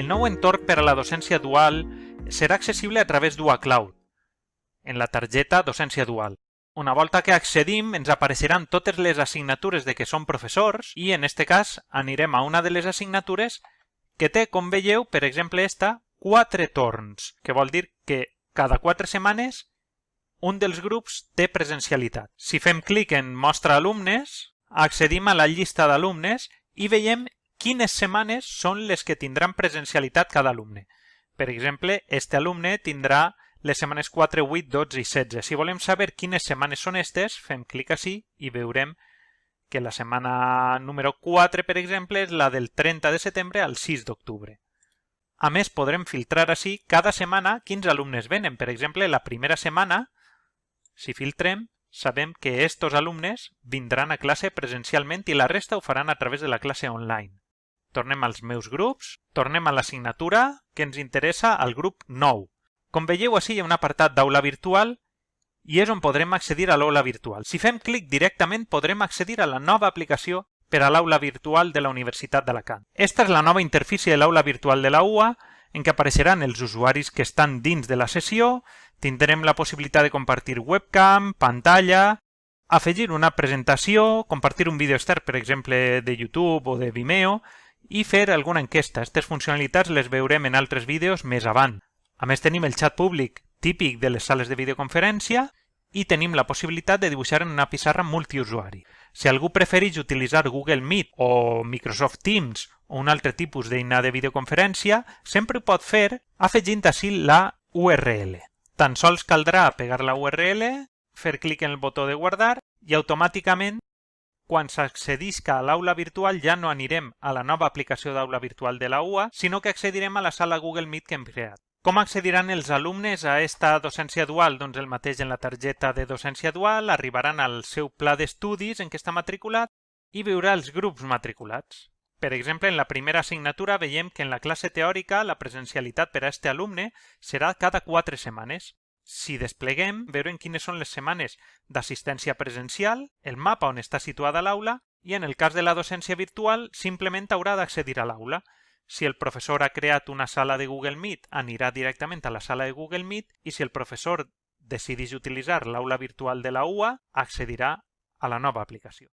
El nou entorn per a la docència dual serà accessible a través d'UACloud, en la targeta Docència Dual. Una volta que accedim, ens apareixeran totes les assignatures de què som professors i, en aquest cas, anirem a una de les assignatures que té, com veieu, per exemple, 4 torns, que vol dir que cada 4 setmanes un dels grups té presencialitat. Si fem clic en Mostra alumnes, accedim a la llista d'alumnes i veiem quines setmanes són les que tindran presencialitat cada alumne. Per exemple, este alumne tindrà les setmanes 4, 8, 12 i 16. Si volem saber quines setmanes són aquestes, fem clic ací i veurem que la setmana número 4, per exemple, és la del 30 de setembre al 6 d'octubre. A més, podrem filtrar ací cada setmana quins alumnes venen. Per exemple, la primera setmana, si filtrem, sabem que estos alumnes vindran a classe presencialment i la resta ho faran a través de la classe online. Tornem als meus grups, tornem a l'assignatura que ens interessa al grup 9. Com veieu, ací hi ha un apartat d'aula virtual i és on podrem accedir a l'aula virtual. Si fem clic directament podrem accedir a la nova aplicació per a l'aula virtual de la Universitat d'Alacant. Esta és la nova interfície de l'aula virtual de la UA en què apareixeran els usuaris que estan dins de la sessió, tindrem la possibilitat de compartir webcam, pantalla, afegir una presentació, compartir un vídeo extern, per exemple, de YouTube o de Vimeo, i fer alguna enquesta. Aquestes funcionalitats les veurem en altres vídeos més avant. A més, tenim el xat públic típic de les sales de videoconferència i tenim la possibilitat de dibuixar en una pissarra multiusuari. Si algú prefereix utilitzar Google Meet o Microsoft Teams o un altre tipus d'eina de videoconferència, sempre ho pot fer afegint ací la URL. Tan sols caldrà pegar la URL, fer clic en el botó de guardar i automàticament, quan s'accedisca a l'aula virtual, ja no anirem a la nova aplicació d'aula virtual de la UA, sinó que accedirem a la sala Google Meet que hem creat. Com accediran els alumnes a esta docència dual? Doncs el mateix en la targeta de docència dual, arribaran al seu pla d'estudis en què està matriculat i veurà els grups matriculats. Per exemple, en la primera assignatura veiem que en la classe teòrica la presencialitat per a aquest alumne serà cada 4 setmanes. Si despleguem, veurem quines són les setmanes d'assistència presencial, el mapa on està situada l'aula i en el cas de la docència virtual simplement haurà d'accedir a l'aula. Si el professor ha creat una sala de Google Meet, anirà directament a la sala de Google Meet i si el professor decideix utilitzar l'aula virtual de la UA, accedirà a la nova aplicació.